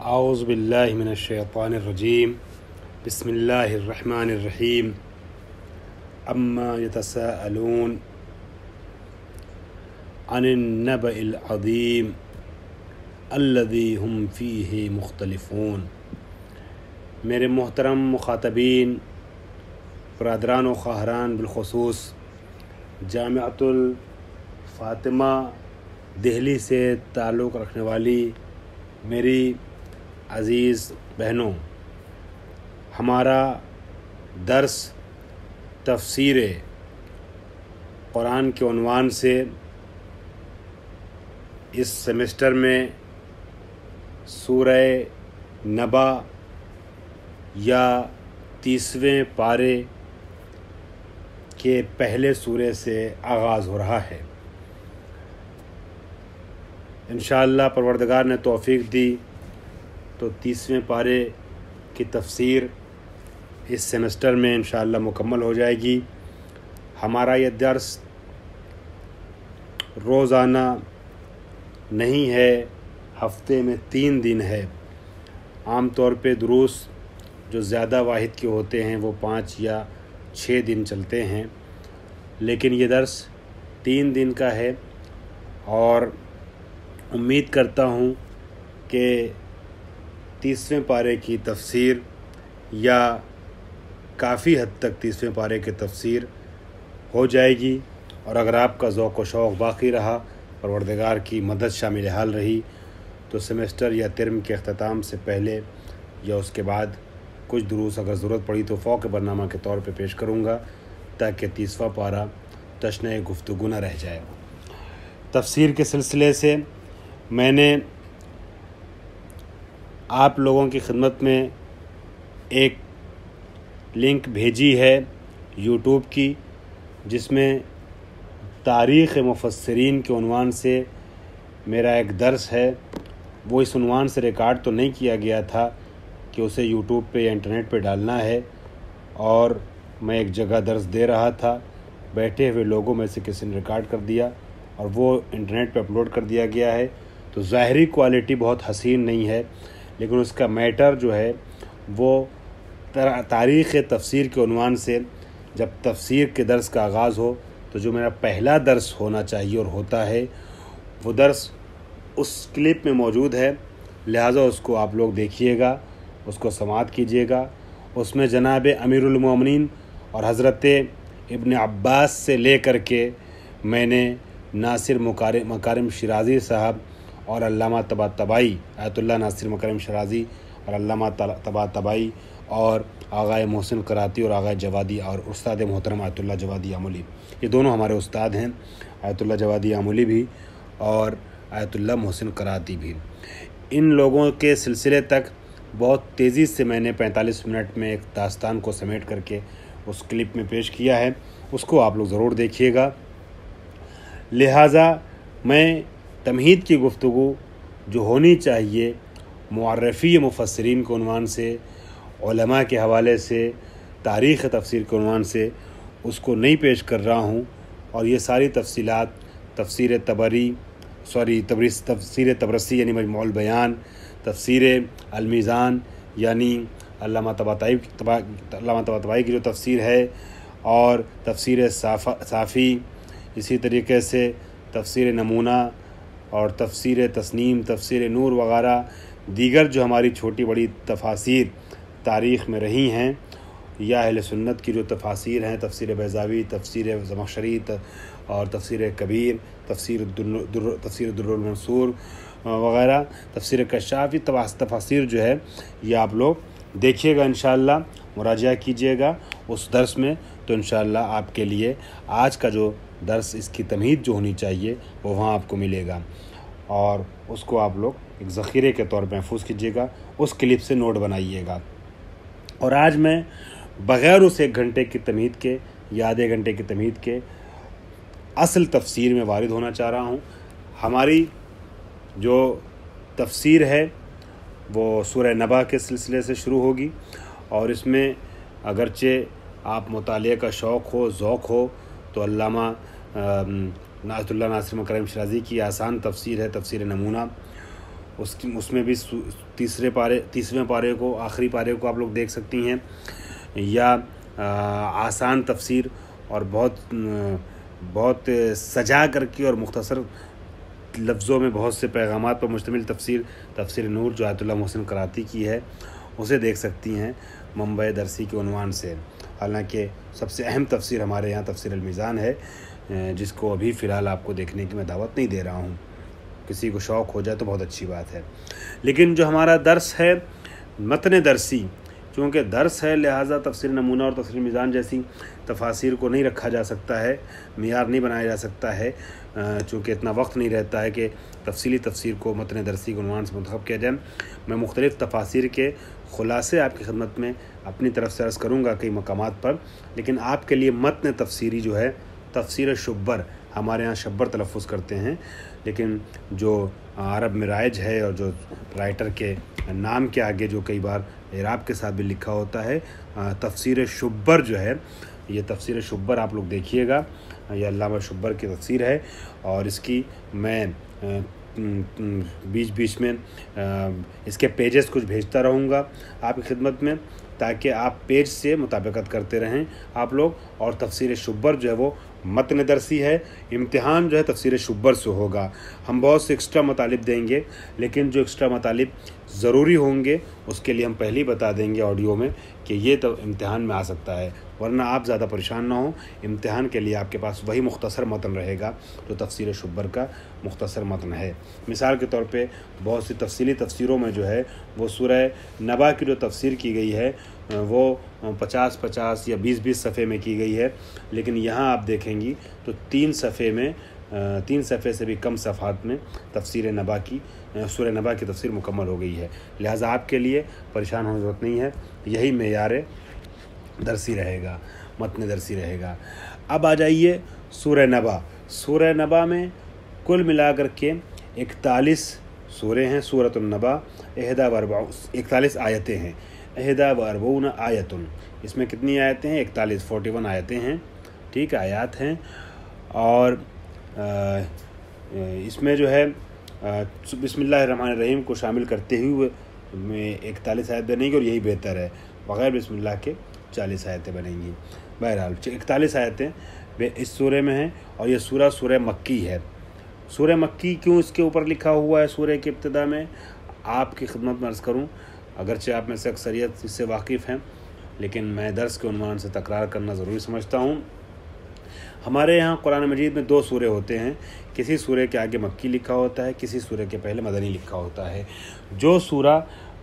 اعوذ باللہ من الشیطان الرجیم بسم اللہ الرحمن الرحیم اما یتساءلون عن النبأ العظیم الذی ہم فیہ مختلفون۔ میرے محترم مخاطبین، برادران و خواہران، بالخصوص جامعۃ الفاطمہ دہلی سے تعلق رکھنے والی میری عزیز بہنوں، ہمارا درس تفسیر قرآن کے عنوان سے اس سیمسٹر میں سورہ نبا یا 30ویں پارے کے پہلے سورے سے آغاز ہو رہا ہے۔ انشاءاللہ پروردگار نے توفیق دی تو 30ویں پارے کی تفسیر اس سیمسٹر میں انشاءاللہ مکمل ہو جائے گی۔ ہمارا یہ درس روزانہ نہیں ہے، ہفتے میں 3 دن ہے۔ عام طور پہ دروس جو زیادہ واحد کے ہوتے ہیں وہ 5 یا 6 دن چلتے ہیں، لیکن یہ درس 3 دن کا ہے، اور امید کرتا ہوں کہ 30ویں پارے کی تفسیر یا کافی حد تک 30ویں پارے کی تفسیر ہو جائے گی، اور اگر آپ کا ذوق و شوق باقی رہا، پروردگار کی مدد شامل حال رہی، تو سیمسٹر یا ترم کے اختتام سے پہلے یا اس کے بعد کچھ دروس اگر ضرورت پڑی تو فوق برنامہ کے طور پہ پیش کروں گا، تاکہ 30واں پارہ تشنہ گفتگو نہ رہ جائے۔ تفسیر کے سلسلے سے میں نے آپ لوگوں کی خدمت میں ایک لنک بھیجی ہے یوٹیوب کی، جس میں تاریخ مفسرین کے عنوان سے میرا ایک درس ہے۔ وہ اس عنوان سے ریکارڈ تو نہیں کیا گیا تھا کہ اسے یوٹیوب پہ یا انٹرنیٹ پہ ڈالنا ہے، اور میں ایک جگہ درس دے رہا تھا، بیٹھے ہوئے لوگوں میں سے کسی نے ریکارڈ کر دیا اور وہ انٹرنیٹ پہ اپلوڈ کر دیا گیا ہے۔ تو ظاہری کوالٹی بہت حسین نہیں ہے، لیکن اس کا میٹر جو ہے وہ تاریخ تفسیر کے عنوان سے جب تفسیر کے درس کا آغاز ہو تو جو میرا پہلا درس ہونا چاہیے اور ہوتا ہے، وہ درس اس کلپ میں موجود ہے، لہٰذا اس کو آپ لوگ دیکھیے گا، اس کو سماعت کیجیے گا۔ اس میں جناب امیر المومنین اور حضرت ابن عباس سے لے کر کے میں نے ناصر مکارم شیرازی صاحب اور علامہ طباطبائی، آیت اللہ ناصر مکارم شیرازی اور علامہ طباطبائی، اور آغائے محسن قراتی اور آغائے جوادی، اور استاد محترم آیت اللہ جوادی آملی، یہ دونوں ہمارے استاد ہیں، آیت اللہ جوادی آملی بھی اور آیت اللہ محسن قراتی بھی۔ ان لوگوں کے سلسلے تک بہت تیزی سے میں نے 45 منٹ میں ایک داستان کو سمیٹ کر کے اس کلپ میں پیش کیا ہے، اس کو آپ لوگ ضرور دیکھیے گا۔ لہٰذا میں تمہید کی گفتگو جو ہونی چاہیے معرفی مفسرین کے عنوان سے، علماء کے حوالے سے، تاریخ تفسیر کے عنوان سے، اس کو نہیں پیش کر رہا ہوں، اور یہ ساری تفصیلات تفسیر تبرسی یعنی مجموع البیان، تفسیر المیزان یعنی علامہ طباطبائی کی جو تفسیر ہے، اور تفسیر صافی، اسی طریقے سے تفسیر نمونہ اور تفسیر تسنیم، تفسیر نور وغیرہ دیگر جو ہماری چھوٹی بڑی تفاسیر تاریخ میں رہی ہیں، یا اہل سنت کی جو تفاسیر ہیں، تفسیر بیضاوی، تفسیر زمخشری اور تفسیر کبیر، تفسیر در المنصور وغیرہ، تفسیر کشاف، تفاسیر جو ہے یہ آپ لوگ دیکھیے گا، انشاءاللہ مراجعہ کیجیے گا اس درس میں، تو انشاءاللہ آپ کے لیے آج کا جو درس، اس کی تمہید جو ہونی چاہیے وہ وہاں آپ کو ملے گا، اور اس کو آپ لوگ ایک ذخیرے کے طور پہ محفوظ کیجیے گا، اس کلپ سے نوٹ بنائیے گا۔ اور آج میں بغیر اس 1 گھنٹے کی تمہید کے یا آدھے گھنٹے کی تمہید کے اصل تفسیر میں وارد ہونا چاہ رہا ہوں۔ ہماری جو تفسیر ہے وہ سورہ نبا کے سلسلے سے شروع ہوگی، اور اس میں اگرچہ آپ مطالعے کا شوق ہو، ذوق ہو، تو علامہ آیت اللہ ناصر مکارم شیرازی کی آسان تفسیر ہے، تفسیر نمونہ، اس میں بھی تیسویں پارے کو آخری پارے کو آپ لوگ دیکھ سکتی ہیں، یا آسان تفسیر اور بہت سجا کر کے اور مختصر لفظوں میں بہت سے پیغامات پر مشتمل تفسیر نور جو آیت اللہ محسن کراتی کی ہے، اسے دیکھ سکتی ہیں منبع درسی کے عنوان سے۔ حالانکہ سب سے اہم تفسیر ہمارے یہاں تفسیر المیزان ہے، جس کو ابھی فی الحال آپ کو دیکھنے کی میں دعوت نہیں دے رہا ہوں، کسی کو شوق ہو جائے تو بہت اچھی بات ہے۔ لیکن جو ہمارا درس ہے متن درسی، چونکہ درس ہے لہٰذا تفسیر نمونہ اور تفسیر المیزان جیسی تفاسیر کو نہیں رکھا جا سکتا ہے، معیار نہیں بنایا جا سکتا ہے، چونکہ اتنا وقت نہیں رہتا ہے کہ تفصیلی تفسیر کو متن درسی کے عنوان سے منتخب کیا جائے۔ میں مختلف تفاسیر کے خلاصے آپ کی خدمت میں اپنی طرف سے عرض کروں گا کئی مقامات پر، لیکن آپ کے لیے متن تفسیری جو ہے تفسیر شبر، ہمارے ہاں شبر تلفظ کرتے ہیں، لیکن جو عرب میں رائج ہے اور جو رائٹر کے نام کے آگے جو کئی بار اعراب کے ساتھ بھی لکھا ہوتا ہے، تفسیر شبر جو ہے، یہ تفسیر شبر آپ لوگ دیکھیے گا، یہ علامہ شبر کی تفسیر ہے، اور اس کی میں بیچ میں اس کے پیجز کچھ بھیجتا رہوں گا آپ کی خدمت میں، تاکہ آپ پیج سے مطابقت کرتے رہیں آپ لوگ۔ اور تفسیر شبر جو ہے وہ متن درسی ہے، امتحان جو ہے تفسیر شبر سے ہوگا۔ ہم بہت سے ایکسٹرا مطالب دیں گے، لیکن جو ایکسٹرا مطالب ضروری ہوں گے اس کے لیے ہم پہلے ہی بتا دیں گے آڈیو میں کہ یہ تو امتحان میں آ سکتا ہے، ورنہ آپ زیادہ پریشان نہ ہوں۔ امتحان کے لیے آپ کے پاس وہی مختصر متن رہے گا جو تفسیر شبر کا مختصر متن ہے۔ مثال کے طور پہ بہت سی تفصیلی تفسیروں میں جو ہے وہ سورہ نبا کی جو تفسیر کی گئی ہے وہ 50 یا 20 صفحے میں کی گئی ہے، لیکن یہاں آپ دیکھیں گی تو 3 صفحے سے بھی کم صفحات میں تفسیر نبا کی سورہ نبا کی تفسیر مکمل ہو گئی ہے۔ لہٰذا آپ کے لیے پریشان ہونے کی ضرورت نہیں ہے، یہی معیار درسی رہے گا، متن درسی رہے گا۔ اب آ جائیے سورہ نبا۔ سورہ نبا میں کل ملا کر کے 41 سورے ہیں۔ سورۃ النبا 41 آیتیں ہیں، 41 آیتن، اس میں کتنی آیتیں ہیں؟ 41 آیتیں ہیں، ٹھیک آیات ہیں، اور اس میں جو ہے بسم اللہ الرحمن الرحیم کو شامل کرتے ہوئے میں 41 آیت بنیں گی، اور یہی بہتر ہے، بغیر بسم اللہ کے 40 آیتیں بنیں گی۔ بہرحال 41 آیتیں اس سورے میں ہیں، اور یہ سورہ مکی ہے۔ سورہ مکی کیوں اس کے اوپر لکھا ہوا ہے سورہ کے ابتدا میں؟ آپ کی خدمت میں عرض کروں، اگرچہ آپ میں سے اکثریت اس سے واقف ہیں، لیکن میں درس کے عنوان سے تکرار کرنا ضروری سمجھتا ہوں۔ ہمارے یہاں قرآن مجید میں 2 سورے ہوتے ہیں، کسی سورے کے آگے مکی لکھا ہوتا ہے، کسی سورے کے پہلے مدنی لکھا ہوتا ہے۔ جو سورہ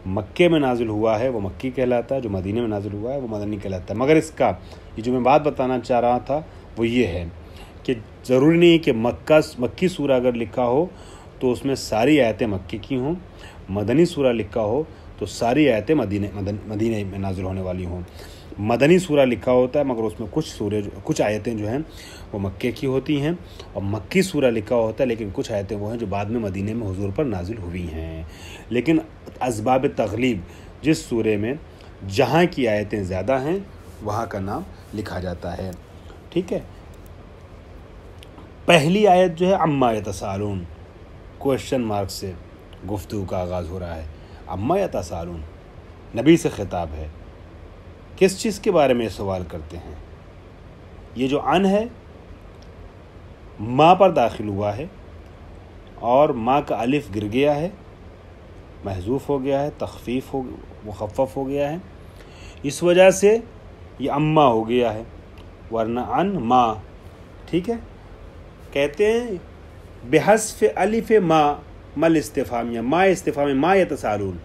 مکے میں نازل ہوا ہے وہ مکی کہلاتا ہے، جو مدینے میں نازل ہوا ہے وہ مدنی کہلاتا ہے۔ مگر اس کا یہ جو میں بات بتانا چاہ رہا تھا وہ یہ ہے کہ ضروری نہیں کہ مکی سورہ اگر لکھا ہو تو اس میں ساری آیتیں مکی کی ہوں، مدنی سورہ لکھا ہو تو ساری آیتیں مدینے میں نازل ہونے والی ہوں۔ مدنی سورہ لکھا ہوتا ہے مگر اس میں کچھ آیتیں جو ہیں وہ مکے کی ہوتی ہیں، اور مکی سورہ لکھا ہوتا ہے لیکن کچھ آیتیں وہ ہیں جو بعد میں مدینے میں حضور پر نازل ہوئی ہیں۔ لیکن اسباب تغلیب جس سورے میں جہاں کی آیتیں زیادہ ہیں وہاں کا نام لکھا جاتا ہے، ٹھیک ہے۔ پہلی آیت جو ہے عما یتساءلون، کوشچن مارک سے گفتگو کا آغاز ہو رہا ہے۔ عما یتساءلون نبی سے خطاب ہے، کس چیز کے بارے میں سوال کرتے ہیں؟ یہ جو عن ہے ما پر داخل ہوا ہے، اور ما کا الف گر گیا ہے، محذوف ہو گیا ہے، مخفف ہو گیا ہے، اس وجہ سے یہ اما ہو گیا ہے، ورنہ عن ما، ٹھیک ہے۔ کہتے ہیں بحذف الف ما مل استفہامیہ، ما استفہامیہ، ما یتساءلون،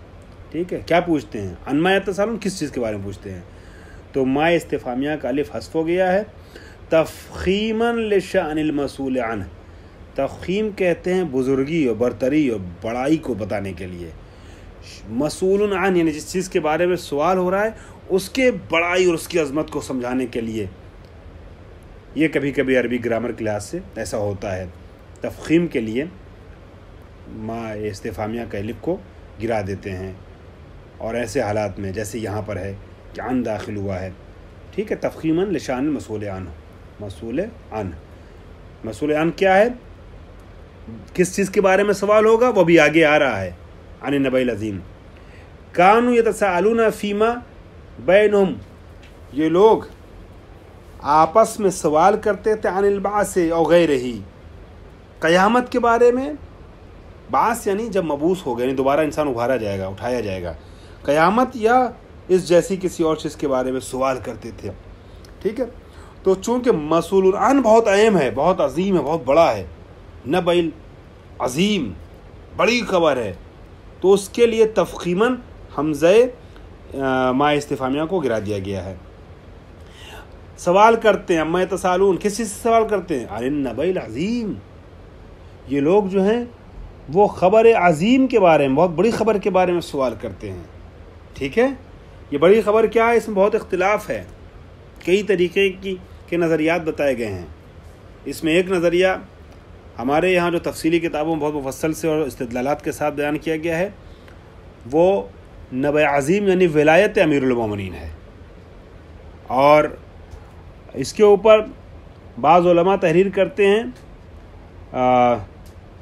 ٹھیک ہے۔ کیا پوچھتے ہیں؟ عن ما یتساءلون، کس چیز کے بارے میں پوچھتے ہیں؟ تو ما استفہامیہ کا الف حذف ہو گیا ہے، تفخیما لشأن المسئول عنہ، تفخیم کہتے ہیں بزرگی اور برتری اور بڑائی کو بتانے کے لیے، مسئول عن یعنی جس چیز کے بارے میں سوال ہو رہا ہے اس کے بڑائی اور اس کی عظمت کو سمجھانے کے لیے۔ یہ کبھی کبھی عربی گرامر کلاس سے ایسا ہوتا ہے، تفخیم کے لیے ما استفہامیہ کا الف کو گرا دیتے ہیں، اور ایسے حالات میں جیسے یہاں پر ہے کہ عن داخل ہوا ہے، ٹھیک ہے۔ تفخیما لشأن المسئول عنہ، مسئول عن کیا ہے؟ کس چیز کے بارے میں سوال ہوگا وہ بھی آگے آ رہا ہے، عن النبأ العظیم کانوا یتساءلون فیما بینہم، یہ لوگ آپس میں سوال کرتے تھے عن البعث او غیرہ، قیامت کے بارے میں. بعث یعنی جب مبعوث ہو گئے، یعنی دوبارہ انسان ابھارا جائے گا، اٹھایا جائے گا. قیامت یا اس جیسی کسی اور چیز کے بارے میں سوال کرتے تھے. ٹھیک ہے، تو چونکہ مسئول عن بہت اہم ہے، بہت عظیم ہے، بہت بڑا ہے، نبأ عظیم بڑی خبر ہے، تو اس کے لیے تفخیماً حمزہ ما استفہامیہ کو گرا دیا گیا ہے. سوال کرتے ہیں، اما یتساءلون، کس چیز سے سوال کرتے ہیں؟ عن النبأ العظیم، یہ لوگ جو ہیں وہ خبر عظیم کے بارے میں، بہت بڑی خبر کے بارے میں سوال کرتے ہیں. ٹھیک ہے، یہ بڑی خبر کیا ہے؟ اس میں بہت اختلاف ہے، کئی طریقے کے نظریات بتائے گئے ہیں. اس میں ایک نظریہ ہمارے یہاں جو تفصیلی کتابوں میں بہت مفصل سے اور استدلالات کے ساتھ بیان کیا گیا ہے، وہ نبأ عظیم یعنی ولایت امیر المومنین ہے. اور اس کے اوپر بعض علماء تحریر کرتے ہیں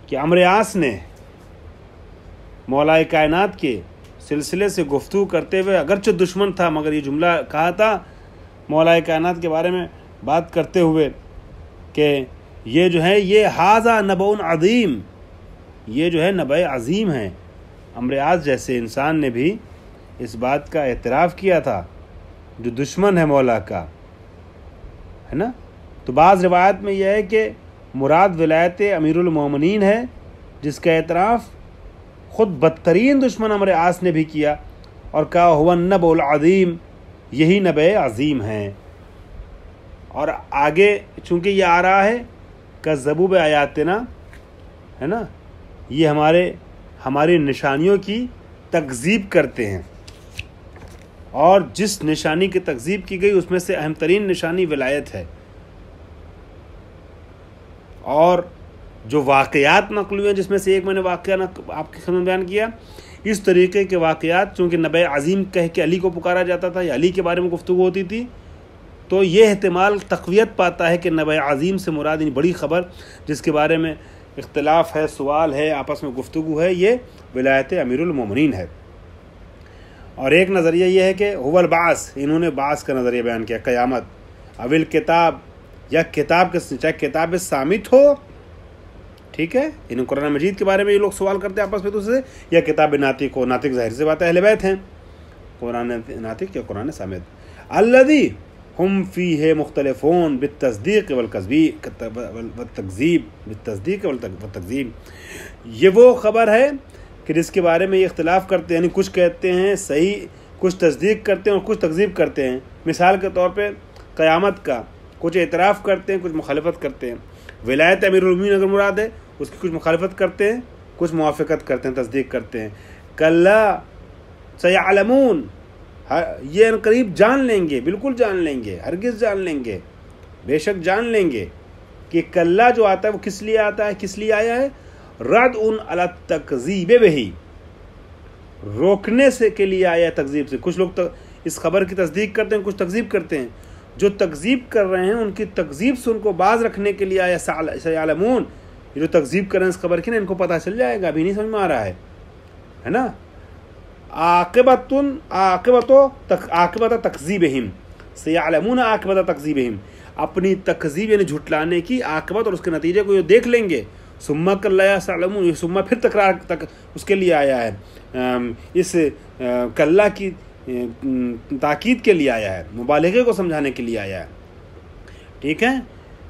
کہ عمرو عاص نے مولا کائنات کے سلسلے سے گفتگو کرتے ہوئے، اگرچہ دشمن تھا مگر یہ جملہ کہا تھا مولا کائنات کے بارے میں بات کرتے ہوئے کہ یہ جو ہے یہ ھذا نبأ عظیم، یہ جو ہے نبأ عظیم ہے. عمرو عاص جیسے انسان نے بھی اس بات کا اعتراف کیا تھا جو دشمن ہے مولا کا، ہے نا. تو بعض روایت میں یہ ہے کہ مراد ولایت امیر المومنین ہے، جس کا اعتراف خود بدترین دشمن عمرو عاص نے بھی کیا اور کہا هو النبأ العظیم، یہی نبأ عظیم ہے. اور آگے چونکہ یہ آ رہا ہے کذبوا بآیاتنا، ہے نا، یہ ہماری نشانیوں کی تکذیب کرتے ہیں، اور جس نشانی کی تکذیب کی گئی اس میں سے اہم ترین نشانی ولایت ہے. اور جو واقعات نقل ہوئے ہیں، جس میں سے ایک میں نے واقعہ آپ کی خدمت بیان کیا، اس طریقے کے واقعات چونکہ نبأ عظیم کہہ کے علی کو پکارا جاتا تھا یا علی کے بارے میں گفتگو ہوتی تھی، تو یہ احتمال تقویت پاتا ہے کہ نبأ عظیم سے مراد یعنی بڑی خبر جس کے بارے میں اختلاف ہے، سوال ہے، آپس میں گفتگو ہے، یہ ولایت امیر المومنین ہے. اور ایک نظریہ یہ ہے کہ هو البعث، انہوں نے بعث کا نظریہ بیان کیا، قیامت. اول کتاب، یا کتاب کے، چاہے کتاب ثابت ہو، ٹھیک ہے، ان قرآن مجید کے بارے میں یہ لوگ سوال کرتے ہیں آپس میں دوسرے سے، یا کتاب ناطق ہو. ناطق ظاہر سے بات ہے اہل بیت ہیں، قرآن ناطق یا قرآن ثابت. الذی ہم فیہ مختلفون بالتصدیق والتکذیب، بالتصدیق والتکذیب، یہ وہ خبر ہے کہ جس کے بارے میں یہ اختلاف کرتے ہیں، یعنی کچھ کہتے ہیں صحیح، کچھ تصدیق کرتے ہیں اور کچھ تکذیب کرتے ہیں. مثال کے طور پہ قیامت کا کچھ اعتراف کرتے ہیں، کچھ مخالفت کرتے ہیں. ولایت امیر المومنین اگر مراد ہے، اس کی کچھ مخالفت کرتے ہیں، کچھ موافقت کرتے ہیں، تصدیق کرتے ہیں. کلا سیعلمون، یہ ان قریب جان لیں گے، بالکل جان لیں گے، ہرگز جان لیں گے، بے شک جان لیں گے کہ کلا جو آتا ہے وہ کس لیے آتا ہے، کس لیے آیا ہے؟ رد علی التکذیب بہ، روکنے سے کے لیے آیا ہے تکذیب سے. کچھ لوگ اس خبر کی تصدیق کرتے ہیں، کچھ تکذیب کرتے ہیں. جو تکذیب کر رہے ہیں ان کی تکذیب سے ان کو باز رکھنے کے لیے آیا سیعلمون، جو تکذیب کر رہے ہیں اس خبر کی نا، ان کو پتہ چل جائے گا، ابھی نہیں سمجھ میں آ رہا ہے نا. عاقبت تکذیبہم، سیعلمون عاقبت تکذیبہم، اپنی تکذیب یعنی جھٹلانے کی عاقبت اور اس کے نتیجے کو یہ دیکھ لیں گے. ثم کلا سیعلمون، یہ ثم پھر تکرار تک اس کے لیے آیا ہے، اس کلا کی تاکید کے لیے آیا ہے، مبالغے کو سمجھانے کے لیے آیا ہے. ٹھیک ہے،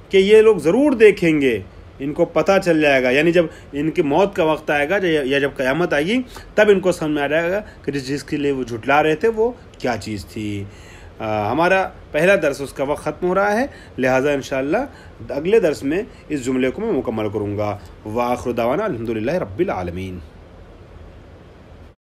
کہ یہ لوگ ضرور دیکھیں گے، ان کو پتہ چل جائے گا، یعنی جب ان کی موت کا وقت آئے گا یا جب قیامت آئے گی تب ان کو سمجھ میں آ جائے گا کہ جس چیز کے لیے وہ جھٹلا رہے تھے وہ کیا چیز تھی. ہمارا پہلا درس اس کا وقت ختم ہو رہا ہے، لہٰذا انشاءاللہ اگلے درس میں اس جملے کو میں مکمل کروں گا. وآخر دعوانا الحمدللہ رب العالمین.